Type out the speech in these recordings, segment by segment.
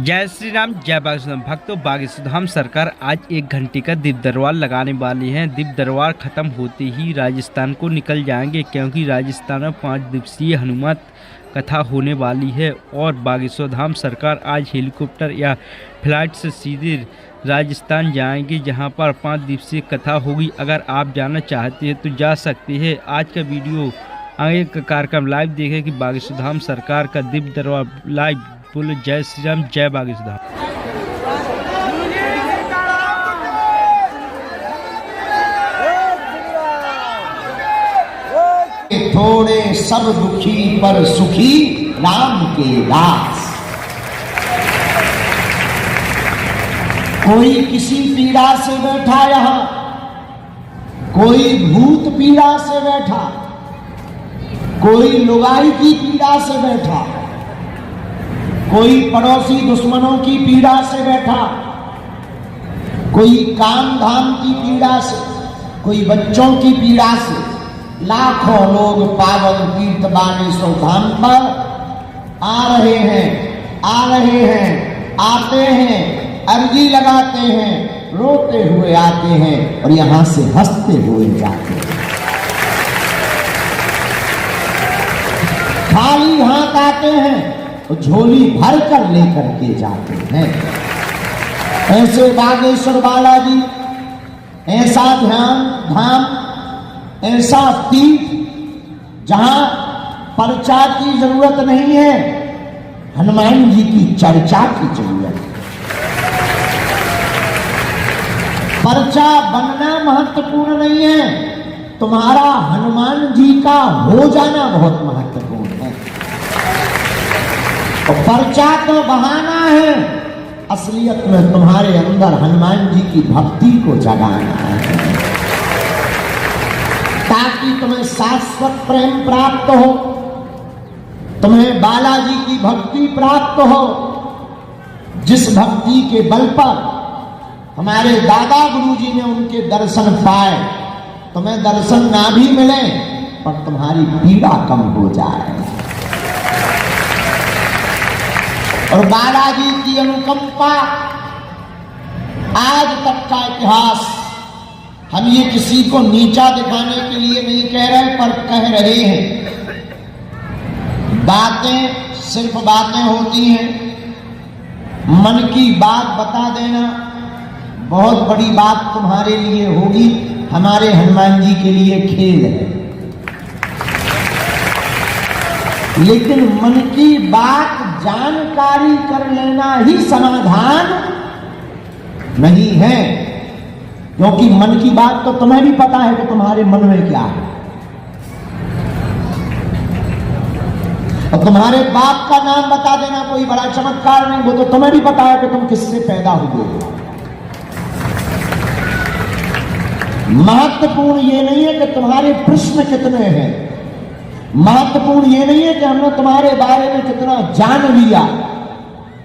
जय श्री राम, जय बागेश्वर भक्तों। बागेश्वर धाम सरकार आज 1 घंटे का दीप दरबार लगाने वाली है। दीप दरबार खत्म होते ही राजस्थान को निकल जाएंगे, क्योंकि राजस्थान में 5 दिवसीय हनुमान कथा होने वाली है। और बागेश्वर धाम सरकार आज हेलीकॉप्टर या फ्लाइट से सीधे राजस्थान जाएंगे, जहां पर 5 दिवसीय कथा होगी। अगर आप जाना चाहते हैं तो जा सकते हैं। आज का वीडियो आगे का कार्यक्रम लाइव देखें कि बागेश्वर धाम सरकार का दीप दरबार लाइव। बोलो जय श्री राम, जय बागेश्वर धाम। थोड़े सब दुखी पर सुखी राम के दास। कोई किसी पीड़ा से बैठा यहां, कोई भूत पीड़ा से बैठा, कोई लुगाई की पीड़ा से बैठा, कोई पड़ोसी दुश्मनों की पीड़ा से बैठा, कोई काम धाम की पीड़ा से, कोई बच्चों की पीड़ा से। लाखों लोग पावन तीर्थ बागेश्वर धाम पर आ रहे हैं, आते हैं, अर्जी लगाते हैं, रोते हुए आते हैं और यहां से हंसते हुए जाते हैं। खाली हाथ आते हैं तो झोली भर कर लेकर के जाते हैं। ऐसे बागेश्वर बालाजी, ऐसा ध्यान धाम, ऐसा तीर्थ जहां पर्चा की जरूरत नहीं है, हनुमान जी की चर्चा की जरूरत है। पर्चा बनना महत्वपूर्ण नहीं है, तुम्हारा हनुमान जी का हो जाना बहुत महत्वपूर्ण है। तो पर्चा तो बहाना है, असलियत में तुम्हारे अंदर हनुमान जी की भक्ति को जगाना है, ताकि तुम्हें शाश्वत प्रेम प्राप्त हो, तुम्हें बालाजी की भक्ति प्राप्त हो, जिस भक्ति के बल पर हमारे दादा गुरुजी ने उनके दर्शन पाए। तुम्हें दर्शन ना भी मिले पर तुम्हारी पीड़ा कम हो जाए। और बालाजी की अनुकंपा आज तक का इतिहास, हम ये किसी को नीचा दिखाने के लिए नहीं कह रहे, पर कह रहे हैं। बातें सिर्फ बातें होती हैं, मन की बात बता देना बहुत बड़ी बात तुम्हारे लिए होगी, हमारे हनुमान जी के लिए खेल है। लेकिन मन की बात जानकारी कर लेना ही समाधान नहीं है, क्योंकि मन की बात तो तुम्हें भी पता है कि तुम्हारे मन में क्या है। और तुम्हारे बाप का नाम बता देना कोई बड़ा चमत्कार नहीं, वो तो तुम्हें भी पता है कि तुम किससे पैदा हुए। महत्वपूर्ण ये नहीं है कि तुम्हारे प्रश्न कितने हैं, महत्वपूर्ण ये नहीं है कि हमने तुम्हारे बारे में कितना जान लिया,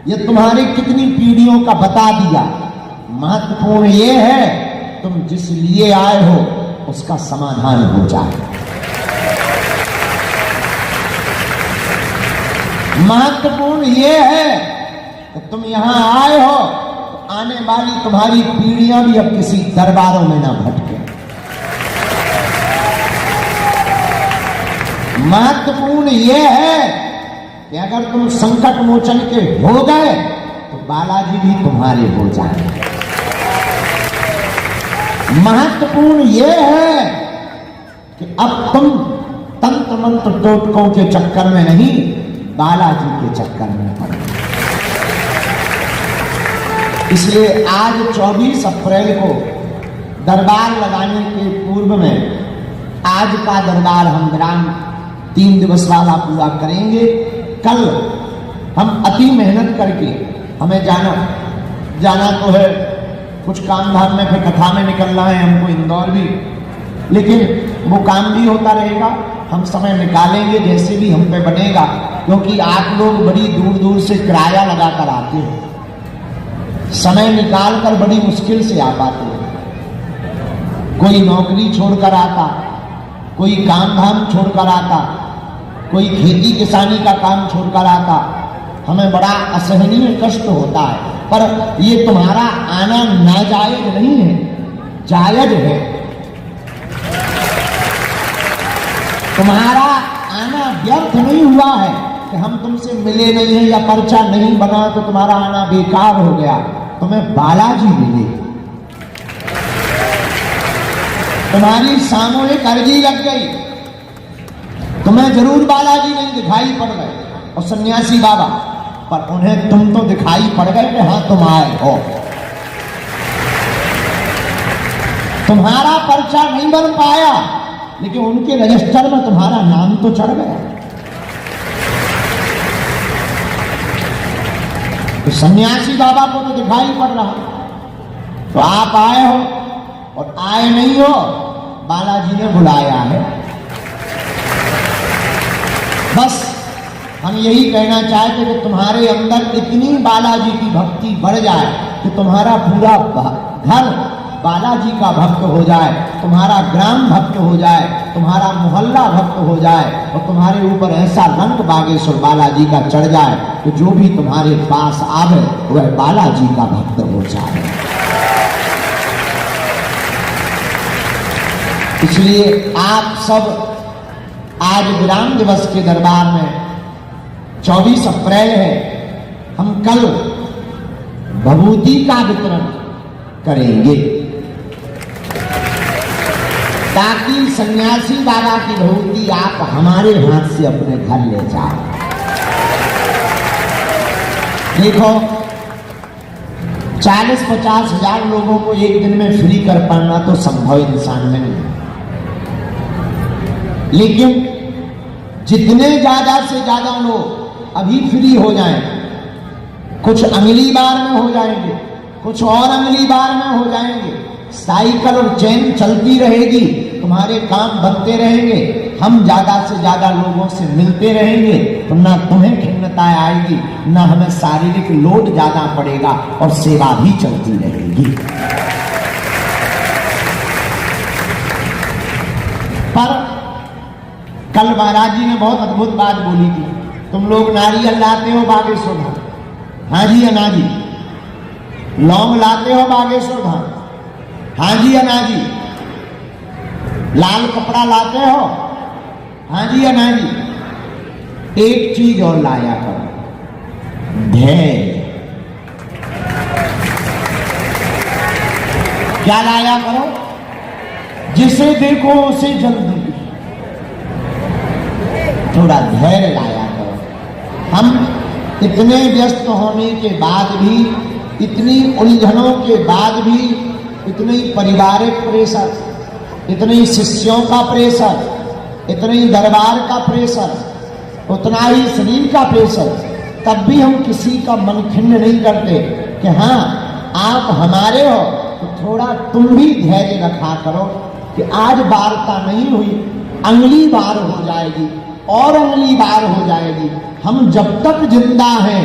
ये तुम्हारी कितनी पीढ़ियों का बता दिया। महत्वपूर्ण ये है तुम जिस लिए आए हो उसका समाधान हो जाए। महत्वपूर्ण ये है कि तुम यहां आए हो तो आने वाली तुम्हारी पीढ़ियां भी अब किसी दरबारों में ना भटके। महत्वपूर्ण ये है कि अगर तुम संकट मोचन के हो गए तो बालाजी भी तुम्हारे हो जाए। महत्वपूर्ण यह है कि अब तुम तंत्र मंत्र टोटकों के चक्कर में नहीं, बालाजी के चक्कर में पड़े। इसलिए आज 24 अप्रैल को दरबार लगाने के पूर्व में आज का दरबार हम ग्राम 3 दिवस वाला पूरा करेंगे। कल हम अति मेहनत करके, हमें जाना तो है, कुछ काम धाम में, फिर कथा में निकलना है हमको इंदौर भी, लेकिन वो काम भी होता रहेगा। हम समय निकालेंगे जैसे भी हम पे बनेगा, क्योंकि आप लोग बड़ी दूर दूर से किराया लगा कर आते हैं, समय निकाल कर बड़ी मुश्किल से आ पाते हैं। कोई नौकरी छोड़कर आता, कोई काम धाम छोड़कर आता, कोई खेती किसानी का काम छोड़कर आता, हमें बड़ा असहनीय कष्ट होता है, पर ये तुम्हारा आना नाजायज नहीं है, जायज है। तुम्हारा आना व्यर्थ नहीं हुआ है कि हम तुमसे मिले नहीं हैं या पर्चा नहीं बना तो तुम्हारा आना बेकार हो गया। तुम्हें बालाजी मिले, तुम्हारी सामूहिक अर्जी लग गई, तुम्हें जरूर बालाजी नहीं दिखाई पड़ गए और सन्यासी बाबा, पर उन्हें तुम तो दिखाई पड़ गए कि हाँ तुम आए हो। तुम्हारा पर्चा नहीं बन पाया लेकिन उनके रजिस्टर में तुम्हारा नाम तो चढ़ गया। तो सन्यासी बाबा को तो दिखाई पड़ रहा, तो आप आए हो और आए नहीं हो, बालाजी ने बुलाया है। बस हम यही कहना चाहते कि तुम्हारे अंदर इतनी बालाजी की भक्ति बढ़ जाए कि तुम्हारा पूरा घर बालाजी का भक्त हो जाए, तुम्हारा ग्राम भक्त हो जाए, तुम्हारा मोहल्ला भक्त हो जाए और तुम्हारे ऊपर ऐसा रंग बागेश्वर बालाजी का चढ़ जाए कि जो भी तुम्हारे पास आवे वह बालाजी का भक्त हो जाए। इसलिए आप सब आज विराम दिवस के दरबार में 24 अप्रैल है, हम कल भभूति का वितरण करेंगे ताकि सन्यासी बाबा की भभूति आप हमारे हाथ से अपने घर ले जाओ। देखो 40-50 हजार लोगों को एक दिन में फ्री कर पाना तो संभव इंसान में नहीं, लेकिन जितने ज्यादा से ज्यादा लोग अभी फ्री हो जाएं, कुछ अगली बार में हो जाएंगे, कुछ और अगली बार में हो जाएंगे, साइकिल और चेन चलती रहेगी, तुम्हारे काम बनते रहेंगे, हम ज्यादा से ज्यादा लोगों से मिलते रहेंगे, तो ना तुम्हें खिन्नता आएगी, ना हमें शारीरिक लोड ज्यादा पड़ेगा और सेवा भी चलती रहेगी। पर कल महाराज जी ने बहुत अद्भुत बात बोली थी, तुम लोग नारियल लाते हो बागेश्वर धाम, हाँ जी या ना जी? लौंग लाते हो बागेश्वर धाम, हाँ जी या ना जी? लाल कपड़ा लाते हो, हाँ जी या ना जी? एक चीज और लाया करो, धैर्य। क्या लाया करो? जिसे देखो उसे जल्दी, थोड़ा धैर्य लाया करो। हम इतने व्यस्त होने के बाद भी, इतनी उलझनों के बाद भी, इतनी पारिवारिक प्रेशर, इतनी शिष्यों का प्रेशर, इतनी दरबार का प्रेशर, उतना ही शरीर का प्रेशर, तब भी हम किसी का मन खिन्न नहीं करते कि हाँ आप हमारे हो, तो थोड़ा तुम भी धैर्य रखा करो कि आज वार्ता नहीं हुई, अगली बार हो जाएगी और अगली बार हो जाएगी। हम जब तक जिंदा हैं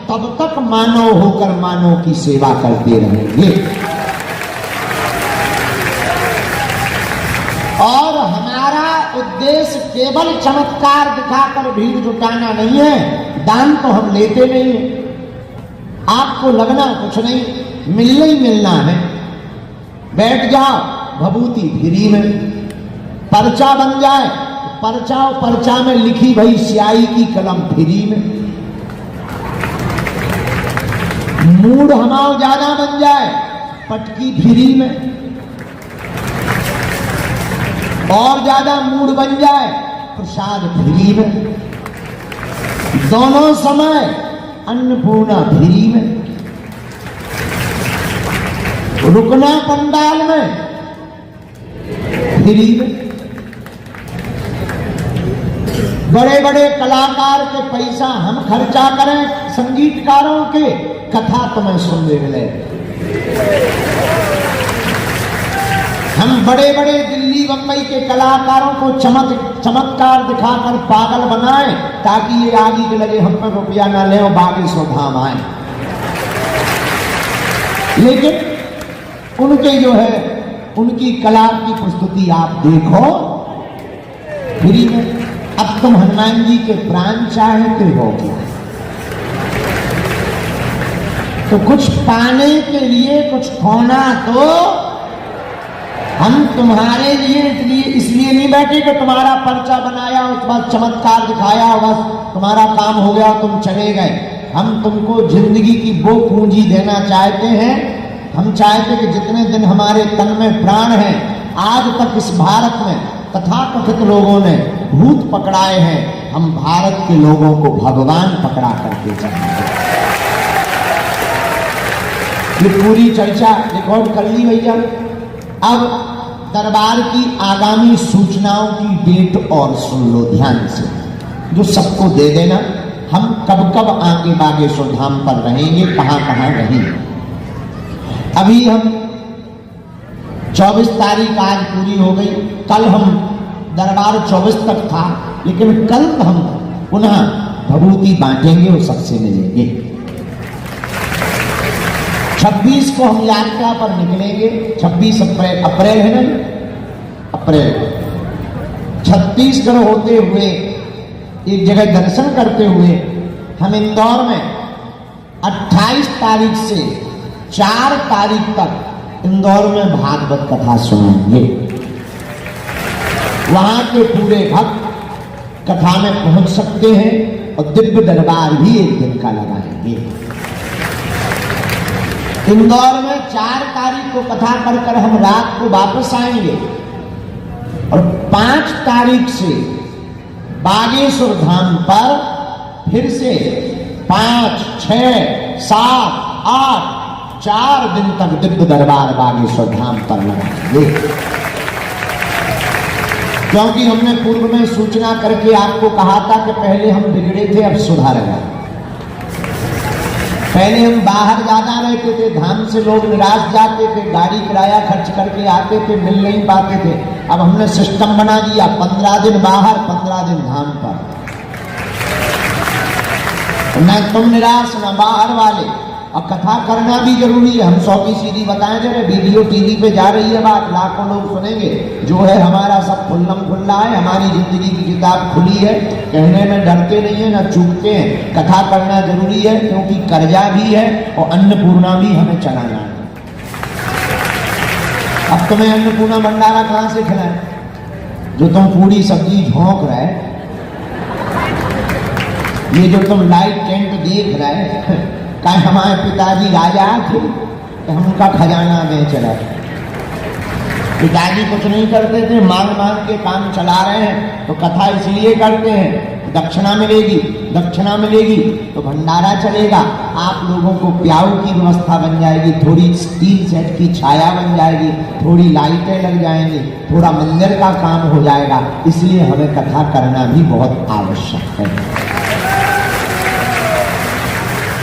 तब तक मानव होकर मानव की सेवा करते रहेंगे और हमारा उद्देश्य केवल चमत्कार दिखाकर भीड़ जुटाना नहीं है। दान तो हम लेते नहीं है, आपको लगना कुछ नहीं, मिलना ही मिलना है। बैठ जाओ, भभूति फ्री में, पर्चा बन जाए, पर्चा और पर्चा में लिखी भई स्याही की कलम फ्री में, मूड हमारा ज्यादा बन जाए, पटकी फ्री में, और ज्यादा मूड बन जाए, प्रसाद फ्री में, दोनों समय अन्नपूर्णा फ्री में, रुकना पंडाल में फ्री में, बड़े बड़े कलाकार के पैसा हम खर्चा करें, संगीतकारों के कथा तुम्हें सुनने मिले। हम बड़े बड़े दिल्ली बंबई के कलाकारों को चमत्कार दिखाकर पागल बनाएं ताकि ये आगे के लगे हम पर रुपया ना ले और बागेश्वर धाम आए। लेकिन उनके जो है उनकी कला की प्रस्तुति आप देखो फ्री में। अब तुम हनुमान जी के प्राण चाहते हो क्या? तो कुछ पाने के लिए कुछ खोना तो हम तुम्हारे लिए इसलिए नहीं बैठे कि तुम्हारा पर्चा बनाया, उसके बाद चमत्कार दिखाया, बस तुम्हारा काम हो गया, तुम चले गए। हम तुमको जिंदगी की वो पूंजी देना चाहते हैं। हम चाहते कि जितने दिन हमारे तन में प्राण है, आज तक इस भारत में तथाकथित लोगों ने भूत पकड़ाए हैं, हम भारत के लोगों को भगवान पकड़ा करके जाएंगे। ये पूरी चर्चा रिकॉर्ड कर ली भैया। अब दरबार की आगामी सूचनाओं की डेट और सुन लो ध्यान से, जो सबको दे देना। हम कब कब आगे बागेश्वर धाम पर रहेंगे, कहां कहां रहेंगे। अभी हम 24 तारीख आज पूरी हो गई, कल हम दरबार 24 तक था, लेकिन कल हम पुनः भभूति बांटेंगे और सबसे मिलेंगे। 26 को हम यात्रा पर निकलेंगे। 26 अप्रैल है ना, अप्रैल। छत्तीसगढ़ होते हुए एक जगह दर्शन करते हुए हम इंदौर में 28 तारीख से 4 तारीख तक इंदौर में भागवत कथा सुनेंगे। वहां के पूरे भक्त कथा में पहुंच सकते हैं और दिव्य दरबार भी एक दिन का लगाएंगे। इंदौर में 4 तारीख को कथा कर हम रात को वापस आएंगे और 5 तारीख से बागेश्वर धाम पर फिर से 5, 6, 7, 8 4 दिन तक दिव्य दरबार बागेश्वर धाम पर लगाएंगे। क्योंकि हमने पूर्व में सूचना करके आपको कहा था कि पहले हम बिगड़े थे, अब सुधार गए। पहले हम बाहर ज्यादा रहते थे, धाम से लोग निराश जाते थे, गाड़ी किराया खर्च करके आते थे, मिल नहीं पाते थे। अब हमने सिस्टम बना दिया, 15 दिन बाहर 15 दिन धाम पर, न तुम निराश न बाहर वाले। और कथा करना भी जरूरी है। हम 100 की सीधी बताएं जरा, वीडियो टीवी पे जा रही है बात, लाखों लोग सुनेंगे। जो है हमारा सब खुल्लम खुल्ला है, हमारी जिंदगी की किताब खुली है, कहने में डरते नहीं है न चूकते हैं। कथा करना जरूरी है क्योंकि कर्जा भी है और अन्नपूर्णा भी हमें चलाना है। अब तुम्हें अन्नपूर्णा भंडारा कहां से खिलाए, जो तुम पूरी सब्जी झोंक रहे, ये जो तुम लाइट टेंट देख रहे, क्या हमारे पिताजी राजा थे तो हम उनका खजाना बेच रहे। पिताजी कुछ नहीं करते थे, मांग मांग के काम चला रहे हैं, तो कथा इसलिए करते हैं, दक्षिणा मिलेगी, दक्षिणा मिलेगी तो भंडारा चलेगा, आप लोगों को प्याऊ की व्यवस्था बन जाएगी, थोड़ी स्टील सेट की छाया बन जाएगी, थोड़ी लाइटें लग जाएंगी, थोड़ा मंदिर का काम हो जाएगा। इसलिए हमें कथा करना भी बहुत आवश्यक है।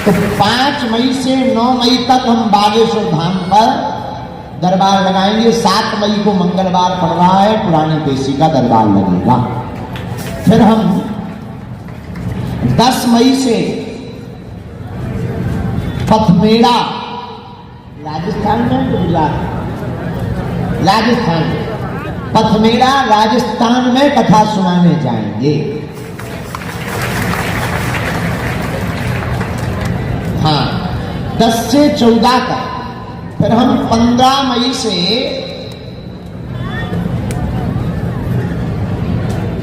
तो 5 मई से 9 मई तक हम बागेश्वर धाम पर दरबार लगाएंगे। 7 मई को मंगलवार पड़ रहा है, पुरानी पेशी का दरबार लगेगा। फिर हम 10 मई से पथमेड़ा, राजस्थान में गुजरात, राजस्थान, पथमेड़ा राजस्थान में कथा सुनाने जाएंगे। हाँ, 10 से 14 तक। फिर हम 15 मई से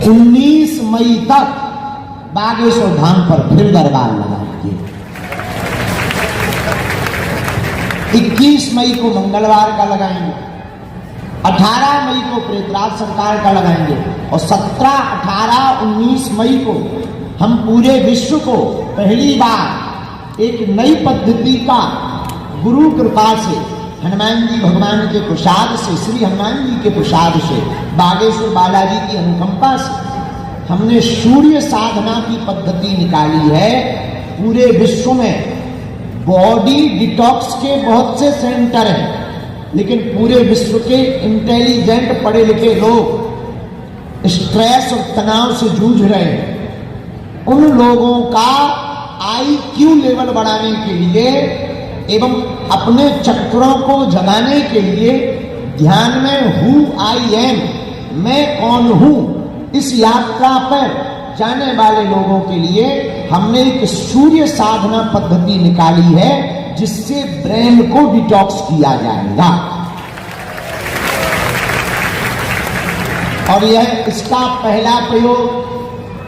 19 मई तक बागेश्वर धाम पर फिर दरबार लगाएंगे। 21 मई को मंगलवार का लगाएंगे, 18 मई को प्रेतराज सरकार का लगाएंगे और 17, 18, 19 मई को हम पूरे विश्व को पहली बार एक नई पद्धति का गुरु कृपा से, हनुमान जी भगवान के प्रसाद से, श्री हनुमान जी के प्रसाद से, बागेश्वर बालाजी की अनुकंपा से हमने सूर्य साधना की पद्धति निकाली है। पूरे विश्व में बॉडी डिटॉक्स के बहुत से सेंटर हैं, लेकिन पूरे विश्व के इंटेलिजेंट पढ़े लिखे लोग स्ट्रेस और तनाव से जूझ रहे हैं। उन लोगों का IQ लेवल बढ़ाने के लिए एवं अपने चक्रों को जगाने के लिए ध्यान में हु आई एम, मैं कौन हूं, इस यात्रा पर जाने वाले लोगों के लिए हमने एक सूर्य साधना पद्धति निकाली है, जिससे ब्रेन को डिटॉक्स किया जाएगा। और यह इसका पहला प्रयोग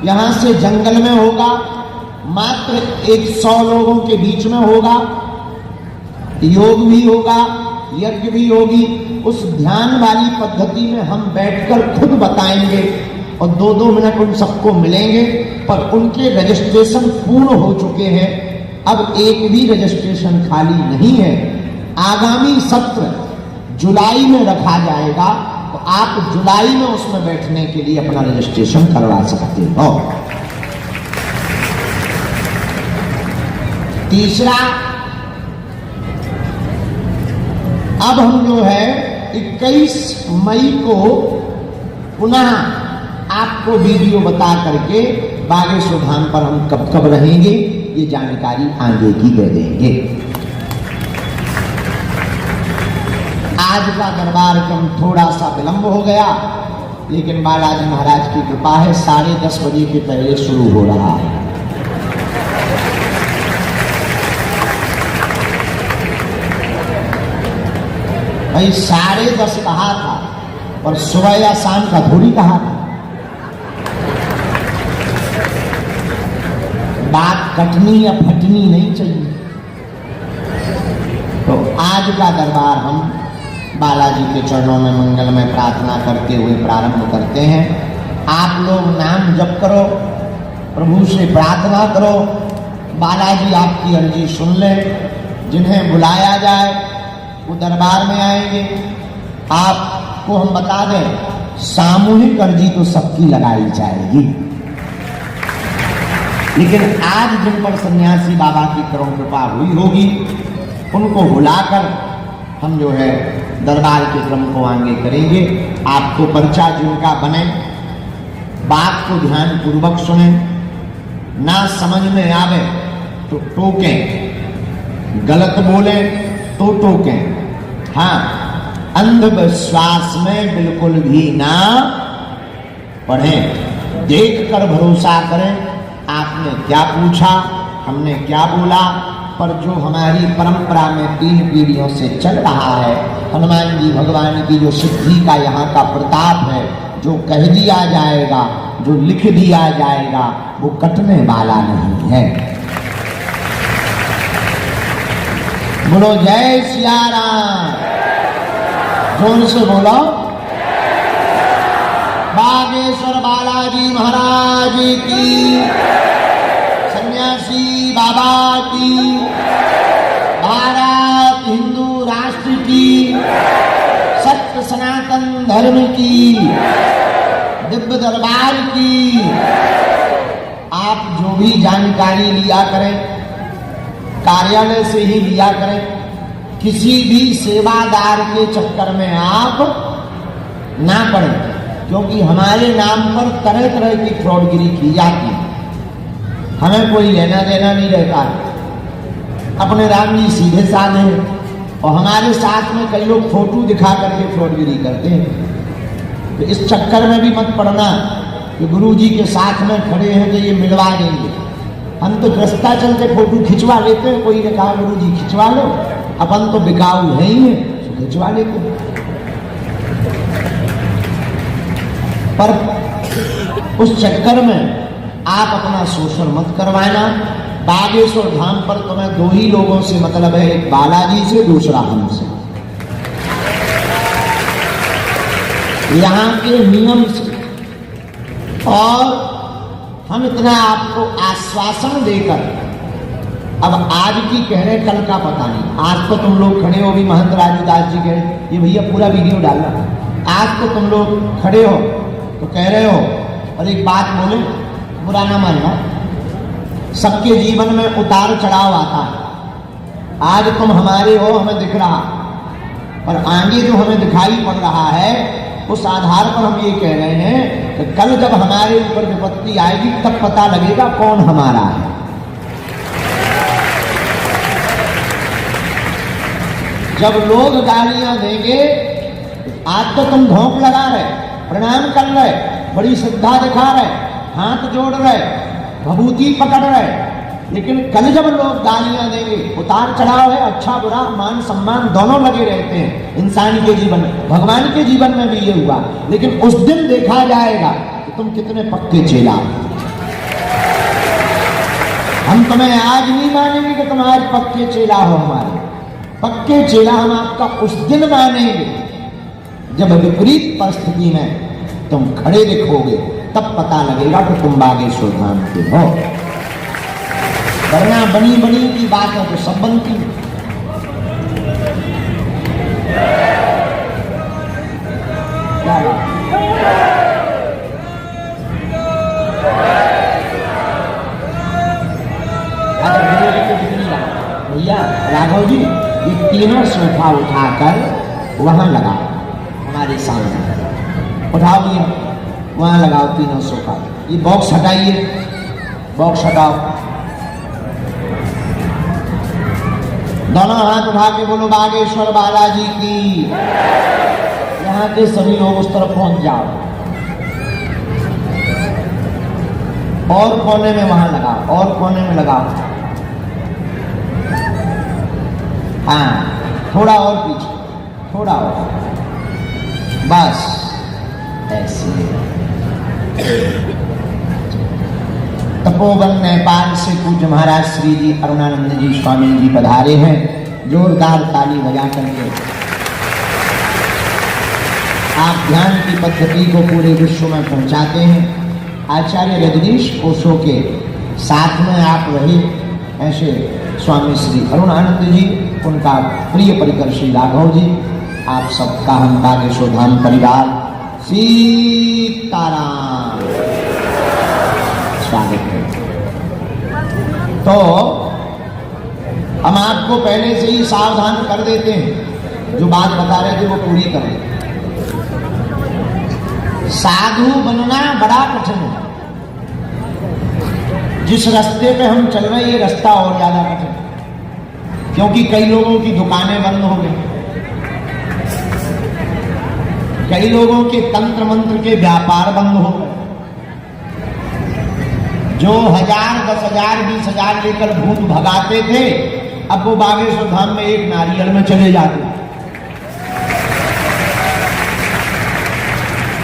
यहां से जंगल में होगा, मात्र 100 लोगों के बीच में होगा। योग भी होगा, यज्ञ भी होगी। उस ध्यान वाली पद्धति में हम बैठकर खुद बताएंगे और 2-2 मिनट उन सबको मिलेंगे, पर उनके रजिस्ट्रेशन पूर्ण हो चुके हैं। अब एक भी रजिस्ट्रेशन खाली नहीं है। आगामी सत्र जुलाई में रखा जाएगा, तो आप जुलाई में उसमें बैठने के लिए अपना रजिस्ट्रेशन करवा सकते हो। तीसरा, अब हम जो है 21 मई को पुनः आपको वीडियो बता करके बागेश्वर धाम पर हम कब कब रहेंगे ये जानकारी आगे की दे देंगे। आज का दरबार क्रम थोड़ा सा विलंब हो गया, लेकिन बालाजी महाराज की कृपा है 10:30 बजे के पहले शुरू हो रहा है। भाई 10:30 कहा था, और सुबह या शाम का थोड़ी कहा था। बात कटनी या फटनी नहीं चाहिए। तो आज का दरबार हम बालाजी के चरणों में मंगलमय प्रार्थना करते हुए प्रारंभ करते हैं। आप लोग नाम जप करो, प्रभु से प्रार्थना करो, बालाजी आपकी अर्जी सुन ले। जिन्हें बुलाया जाए वो दरबार में आएंगे। आपको हम बता दें, सामूहिक अर्जी तो सबकी लगाई जाएगी, लेकिन आज जिन पर सन्यासी बाबा की करुण कृपा हुई होगी उनको बुलाकर हम जो है दरबार के क्रम को आगे करेंगे। आपको पर्चा जिनका बने, बात को ध्यान पूर्वक सुने, ना समझ में आवे तो टोकें, गलत बोले तो टोकें। हाँ, अंधविश्वास में बिल्कुल भी ना पढ़ें, देख कर भरोसा करें। आपने क्या पूछा, हमने क्या बोला, पर जो हमारी परंपरा में 3 पीढ़ियों से चल रहा है, हनुमान जी भगवान की जो सिद्धि का यहाँ का प्रताप है, जो कह दिया जाएगा, जो लिख दिया जाएगा, वो कटने वाला नहीं है। बोलो जय सिया राम, जोर से बोलो। बागेश्वर बालाजी महाराज की, सन्यासी बाबा की, भारत हिंदू राष्ट्र की, सत्य सनातन धर्म की, दिव्य दरबार की। आप जो भी जानकारी लिया करें कार्यालय से ही लिया करें, किसी भी सेवादार के चक्कर में आप ना पड़ें, क्योंकि हमारे नाम पर तरह तरह की फ्रॉडगिरी की जाती है। हमें कोई लेना देना नहीं रहता है। अपने राम जी सीधे साधे हैं, और हमारे साथ में कई लोग फोटो दिखा करके फ्रॉडगिरी करते हैं। तो इस चक्कर में भी मत पड़ना कि गुरु जी के साथ में खड़े हैं तो ये मिलवा देंगे। हम तो रास्ता चलते फोटो खिंचवा लेते हैं। कोई ने कहा गुरु जी खिंचवा लो, अपन तो बिकाऊ है ही है, तो खिंचवा लेते हैं। पर उस चक्कर में आप अपना शोषण मत करवाना। बागेश्वर धाम पर तुम्हें 2 ही लोगों से मतलब है, एक बालाजी से, दूसरा हमसे। यहाँ के नियम से, और हम इतना आपको आश्वासन देकर, अब आज की कह रहे कल का पता नहीं। आज तो तुम लोग खड़े हो, भी महंत राजूदास जी कह रहे, ये भैया पूरा वीडियो डालना। आज तो तुम लोग खड़े हो तो कह रहे हो, और एक बात बोले, बुरा ना मानना, सबके जीवन में उतार चढ़ाव आता है। आज तुम हमारे हो, हमें दिख रहा, और आगे जो हमें दिखाई पड़ रहा है, उस आधार पर हम ये कह रहे हैं कि कल जब हमारे ऊपर विपत्ति आएगी तब पता लगेगा कौन हमारा है। जब लोग गालियां देंगे, आज तो तुम धोख लगा रहे, प्रणाम कर रहे, बड़ी श्रद्धा दिखा रहे, हाथ जोड़ रहे, भभूति पकड़ रहे, लेकिन कल जब लोग गालियां देंगे, उतार चढ़ाव है, अच्छा बुरा मान सम्मान दोनों लगे रहते हैं इंसान के जीवन में, भगवान के जीवन में भी ये हुआ। लेकिन उस दिन देखा जाएगा कि तुम कितने पक्के चेला। हम तुम्हें आज नहीं मानेंगे कि तुम आज पक्के चेला हो हमारे, पक्के चेला हम आपका उस दिन मानेंगे जब विपरीत परिस्थिति में तुम खड़े दिखोगे, तब पता लगेगा कि तुम बागेश्वर धाम के हो। वरना बनी बनी की बात है तो सब बनती है। भैया राघव जी, ये तीनों सोफा उठाकर वहां लगाओ, हमारे सामने उठाओ भैया, वहां लगाओ तीनों सोफा। ये बॉक्स हटाइए, बॉक्स हटाओ। दोनों हाथ उठा के बोलो बागेश्वर बालाजी की। यहाँ के सभी लोग उस तरफ पहुंच जाओ और कोने में वहां लगाओ, और कोने में लगाओ। हाँ, थोड़ा और पीछे, थोड़ा और, बस ऐसे। तपोवन नेपाल से पूज्य महाराज श्री जी अरुणानंद जी स्वामी जी पधारे हैं। जोरदार ताली बजा करके आप ध्यान की पद्धति को पूरे विश्व में पहुंचाते हैं। आचार्य जगदीश कोशो के साथ में आप रहे, ऐसे स्वामी श्री अरुणानंद जी, उनका प्रिय परिकर श्री राघव जी, आप सबका हम बागेश्वर धाम परिवार सीताराम स्वागत है। तो हम आपको पहले से ही सावधान कर देते हैं, जो बात बता रहे थे वो पूरी करें। साधु बनना बड़ा कठिन है। जिस रास्ते पे हम चल रहे हैं ये रास्ता और ज्यादा कठिन है, क्योंकि कई लोगों की दुकानें बंद हो गई, कई लोगों के तंत्र मंत्र के व्यापार बंद हो गए। जो 1000, 10,000, 20,000 लेकर भूत भगाते थे, अब वो बागेश्वर धाम में एक नारियल में चले जाते।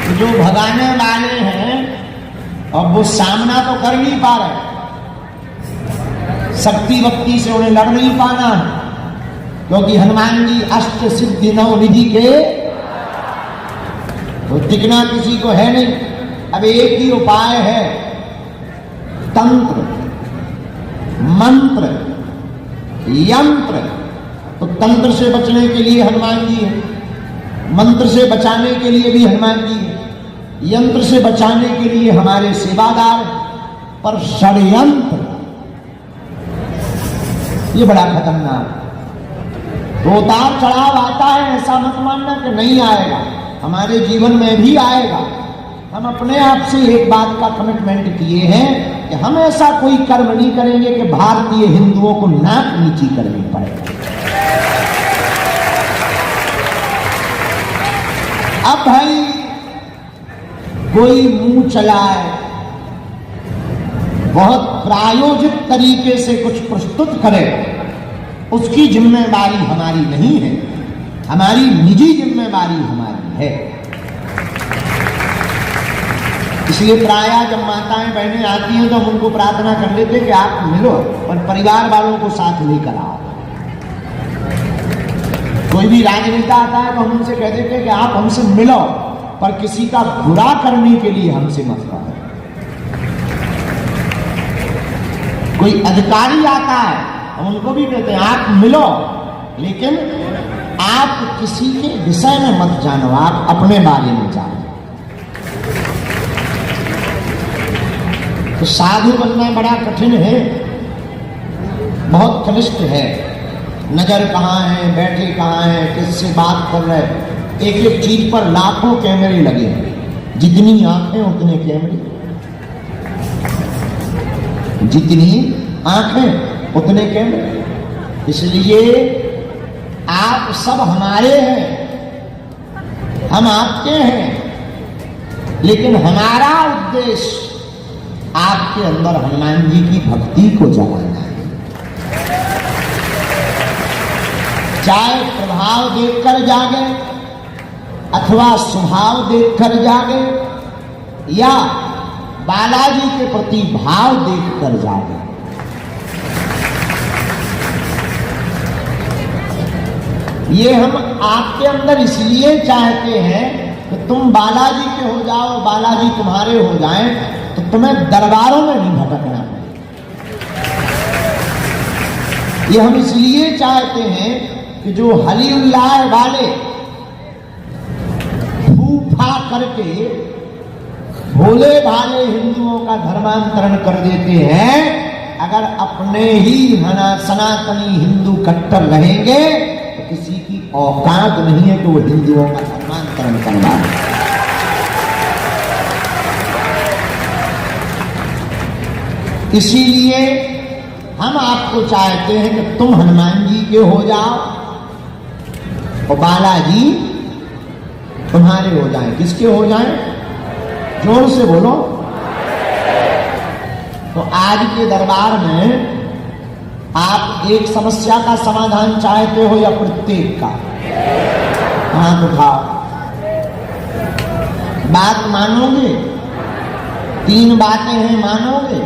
तो जो भगाने वाले हैं अब वो सामना तो कर नहीं पा रहे, शक्ति भक्ति से उन्हें लड़ नहीं पाना है, क्योंकि हनुमान जी अष्ट सिद्धि नौ निधि के तो टिकना किसी को है नहीं। अब एक ही उपाय है, तंत्र मंत्र यंत्र। तो तंत्र से बचने के लिए हनुमान जी है, मंत्र से बचाने के लिए भी हनुमान जी है, यंत्र से बचाने के लिए हमारे सेवादार। पर षड्यंत्र ये बड़ा खतरनाक। तो उतार चढ़ाव आता है, ऐसा मत मानना कि नहीं आएगा, हमारे जीवन में भी आएगा। हम अपने आप से एक बात का कमिटमेंट किए हैं कि हम ऐसा कोई कर्म नहीं करेंगे कि भारतीय हिंदुओं को नाक नीची करनी पड़े। अब भाई कोई मुंह चलाए, बहुत प्रायोजित तरीके से कुछ प्रस्तुत करे, उसकी जिम्मेदारी हमारी नहीं है, हमारी निजी जिम्मेदारी हमारी है। इसलिए प्रायः जब माताएं बहनें आती हैं तो हम उनको प्रार्थना कर लेते कि आप मिलो और परिवार वालों को साथ लेकर आओ। कोई भी राजनेता आता है तो हम उनसे कह देते हैं कि आप हमसे मिलो, पर किसी का बुरा करने के लिए हमसे मत करो। कोई अधिकारी आता है हम उनको भी कहते हैं आप मिलो, लेकिन आप किसी के विषय में मत जानो, आप अपने बारे में जानो। तो साधु बनना बड़ा कठिन है, बहुत कनिष्ठ है। नजर कहाँ है, बैठे कहाँ है, किससे बात कर रहे हैं, एक एक चीज पर लाखों कैमरे लगे हैं। जितनी आंखें उतने कैमरे, जितनी आंखें उतने कैमरे। इसलिए आप सब हमारे हैं, हम आपके हैं, लेकिन हमारा उद्देश्य आपके अंदर हनुमान जी की भक्ति को जगाना है। चाहे प्रभाव देखकर जागे अथवा स्वभाव देखकर जागे या बालाजी के प्रति भाव देखकर जागे। ये हम आपके अंदर इसलिए चाहते हैं कि तुम बालाजी के हो जाओ, बालाजी तुम्हारे हो जाएं, तो तुम्हें दरबारों में नहीं भटकना पड़े। ये हम इसलिए चाहते हैं कि जो हली उल्लाह वाले फूफा करके भोले भाले हिंदुओं का धर्मांतरण कर देते हैं, अगर अपने ही सनातनी हिंदू कट्टर रहेंगे तो किसी की औकात नहीं है कि वो हिंदुओं का धर्मांतरण करवा दे। इसीलिए हम आपको चाहते हैं कि तुम हनुमान जी के हो जाओ और बालाजी तुम्हारे हो जाएं। किसके हो जाएं? जोर से बोलो। तो आज के दरबार में आप एक समस्या का समाधान चाहते हो या प्रत्येक का? हाथ उठाओ। बात मानोगे? 3 बातें हैं, मानोगे?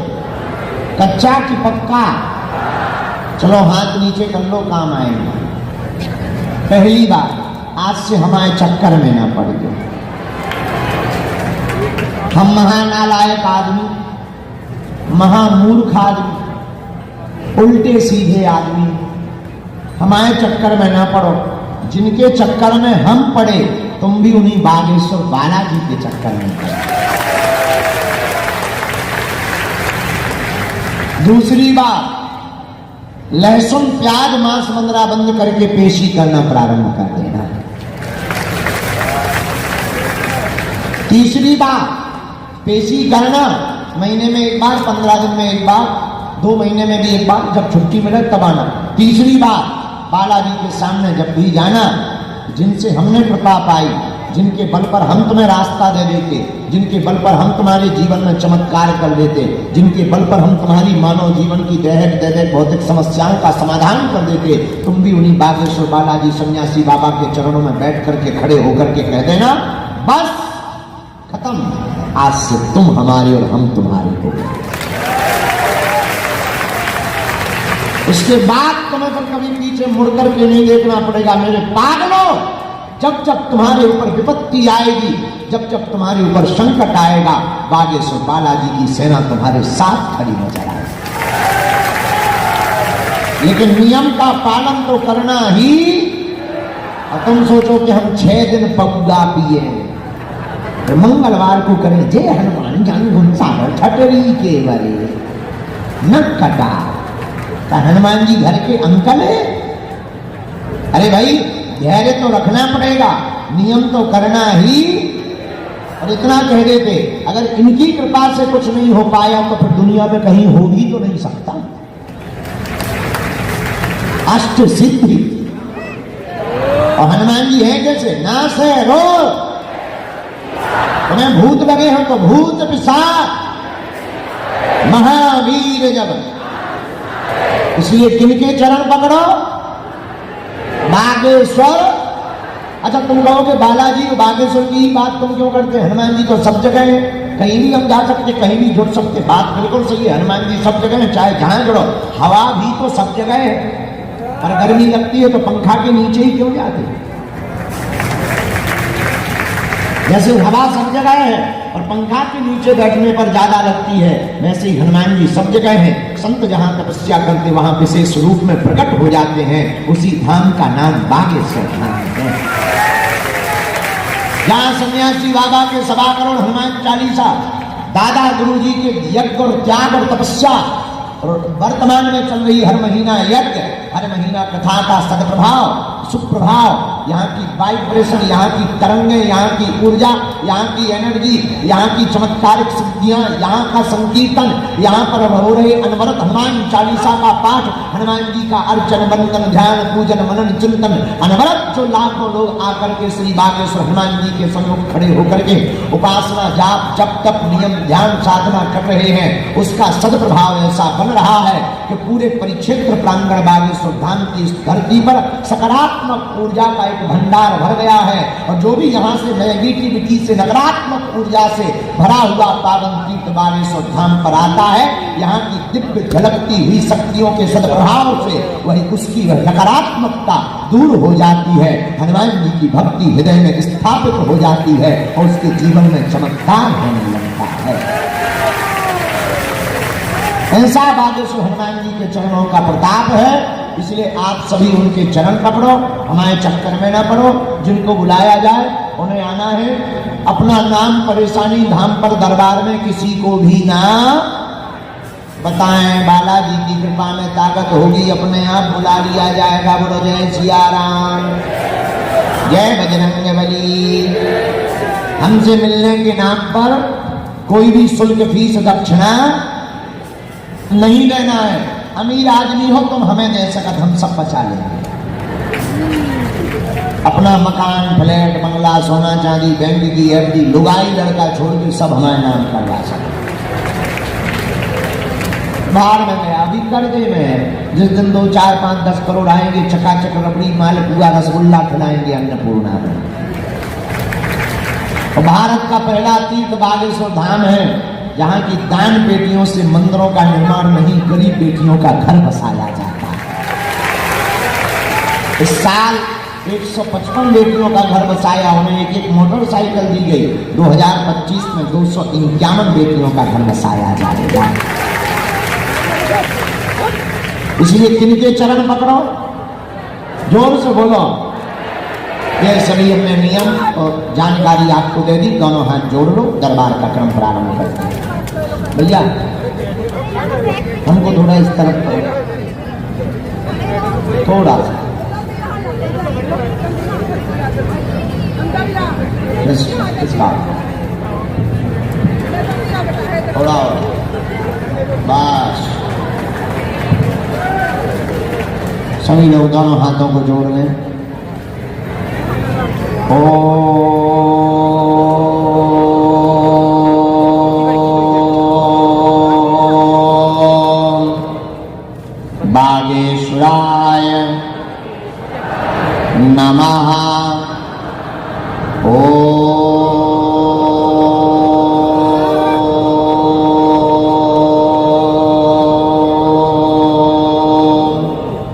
कच्चा कि पक्का? चलो हाथ नीचे कर लो, काम आएगा। पहली बात, आज से हमारे चक्कर में ना पड़ गए। हम महानालायक आदमी, महामूर्ख आदमी, उल्टे सीधे आदमी, हमारे चक्कर में ना पड़ो। जिनके चक्कर में हम पड़े, तुम भी उन्हीं बागेश्वर बालाजी के चक्कर में पड़े। दूसरी बात, लहसुन प्याज मांस मंदरा बंद करके पेशी करना प्रारंभ कर देना। तीसरी बात, पेशी करना महीने में एक बार, 15 दिन में एक बार, 2 महीने में भी एक बार, जब छुट्टी मिले तब आना। तीसरी बात, बालाजी के सामने जब भी जाना, जिनसे हमने कृपा पाई, जिनके बल पर हम तुम्हें रास्ता दे देते, जिनके बल पर हम तुम्हारे जीवन में चमत्कार कर देते, जिनके बल पर हम तुम्हारी मानव जीवन की दैहिक भौतिक समस्याओं का समाधान कर देते, तुम भी उन्हीं बागेश्वर बालाजी सन्यासी बाबा के चरणों में बैठ करके खड़े होकर के कह देना, बस खत्म, आज से तुम हमारे और हम तुम्हारे हो गए। उसके बाद तुम्हें तो कभी पीछे मुड़ करके नहीं देखना पड़ेगा। मेरे पागलों, जब जब तुम्हारे ऊपर विपत्ति आएगी, जब जब तुम्हारे ऊपर संकट आएगा, बागेश्वर बालाजी की सेना तुम्हारे साथ खड़ी नजर आएगी। लेकिन नियम का पालन तो करना ही। और तुम सोचो कि हम 6 दिन पौधा पिए, तो मंगलवार को करें जय हनुमान ज्ञान गुण सागर ठटरी के बरे न कटा। हनुमान जी घर के अंकल है? अरे भाई, धैर्य तो रखना पड़ेगा, नियम तो करना ही। और इतना कह देते, अगर इनकी कृपा से कुछ नहीं हो पाया तो फिर दुनिया में कहीं हो भी तो नहीं सकता। अष्ट सिद्धि। और हनुमान जी हैं कैसे? नाश है रोग। तुम्हें भूत लगे हो तो भूत पिशाच, महावीर जब। इसलिए किनके चरण पकड़ो? बागेश्वर। अच्छा, तुम कहोगे बालाजी और बागेश्वर की बात तुम क्यों करते? हनुमान जी तो सब जगह है, कहीं भी हम जा सकते, कहीं भी जुड़ सकते। बात बिल्कुल सही है, हनुमान जी सब जगह है, चाहे जहां जुड़ो। हवा भी तो सब जगह है, और गर्मी लगती है तो पंखा के नीचे ही क्यों जाते? जैसे हवा सब जगह है और पंखा के नीचे बैठने पर ज्यादा लगती है, वैसे ही हनुमान जी सब जगह हैं। संत जहां तपस्या करते वहां विशेष रूप में प्रकट हो जाते हैं। उसी धाम का नाम बागेश्वर धाम है। जहां सन्यासी बाबा के 1.25 करोड़ हनुमान चालीसा, दादा गुरु जी के यज्ञ और त्याग और तपस्या, और वर्तमान में चल रही हर महीना यज्ञ, हर महीना कथा का सदप्रभाव, सुप्रभाव, यहाँ की वाइब्रेशन, यहाँ की तरंगे, यहाँ की ऊर्जा, यहाँ की एनर्जी, यहाँ की चमत्कारिक सिद्धियां, यहाँ का संकीर्तन, यहाँ पर हो रहे अनवरत हनुमान चालीसा का पाठ, हनुमान जी का अर्चन बंदन ध्यान पूजन मनन चिंतन, अनवरत जो लाखों लोग आकर के श्री बागेश्वर हनुमान जी के सम्मुख खड़े होकर के उपासना जाप जप तप नियम ध्यान साधना कर रहे हैं, उसका सदप्रभाव ऐसा बन रहा है कि पूरे परिक्षेत्र प्रांगण बागेश्वर धाम की इस धरती पर सकारात्मक ऊर्जा का एक भंडार भर गया है। और जो भी यहाँ से नेगेटिविटी से, नकारात्मक ऊर्जा से भरा हुआ पावन तीर्थ बागेश्वर धाम पर आता है, यहाँ की दिव्य झलकती हुई शक्तियों के सद्प्रभाव से वही उसकी वह नकारात्मकता दूर हो जाती है। हनुमान जी की भक्ति हृदय में स्थापित हो जाती है और उसके जीवन में चमत्कार होने लगता है। ऐसा बागेश्वर हनुमान जी के चरणों का प्रताप है। इसलिए आप सभी उनके चरण पकड़ो, हमारे चक्कर में न पड़ो। जिनको बुलाया जाए उन्हें आना है। अपना नाम परेशानी धाम पर दरबार में किसी को भी ना बताएं। बालाजी की कृपा में ताकत होगी, अपने आप बुला लिया जाएगा। बोलो जय सिया राम, जय बजरंगबली। हमसे मिलने के नाम पर कोई भी शुल्क, फीस, दक्षिणा नहीं लेना है। अमीर आदमी हो तुम हमें दे सकत, हम सब बचा लेंगे। अपना मकान, फ्लैट, बंगला, सोना चांदी, बैंक की एफडी, लुगाई लड़का छोड़ के सब हमारे नाम करवा सकते। बाहर में गया, अभी कर्जे में है। जिस दिन 2, 4, 5, 10 करोड़ आएंगे, चकाचक रबड़ी, मालपुआ, रसगुल्ला खिलाएंगे अन्नपूर्णा में। और भारत का पहला तीर्थ बागेश्वर धाम है, जहाँ की दान बेटियों से मंदिरों का निर्माण नहीं, गरीब बेटियों का घर बसाया जाता है। इस साल 155 बेटियों का घर बसाया, उन्हें एक मोटरसाइकिल दी गई। 2025 में 251 बेटियों का घर बसाया जाएगा। इसलिए किनके चरण पकड़ो, जोर से बोलो। ये सभी हमने नियम और जानकारी आपको दे दी। दोनों हाथ जोड़ लो, दरबार का क्रम प्रारंभ करते हैं। भैया हमको थोड़ा इस तरफ करो, थोड़ा सा इस बात थोड़ा और, बस। सभी लोग दोनों हाथों को जोड़ लें। बागेश्वराय नमः।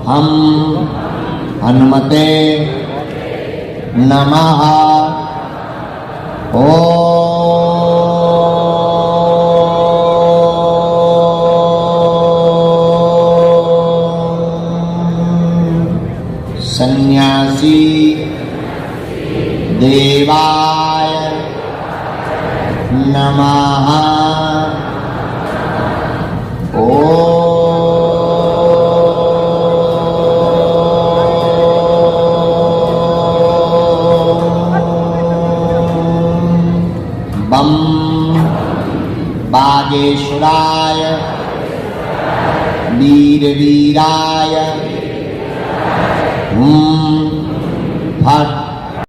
हम हनुमते नमः। सन्यासी देवाय नमः। बम बागेश्वराय वीर वीराय फट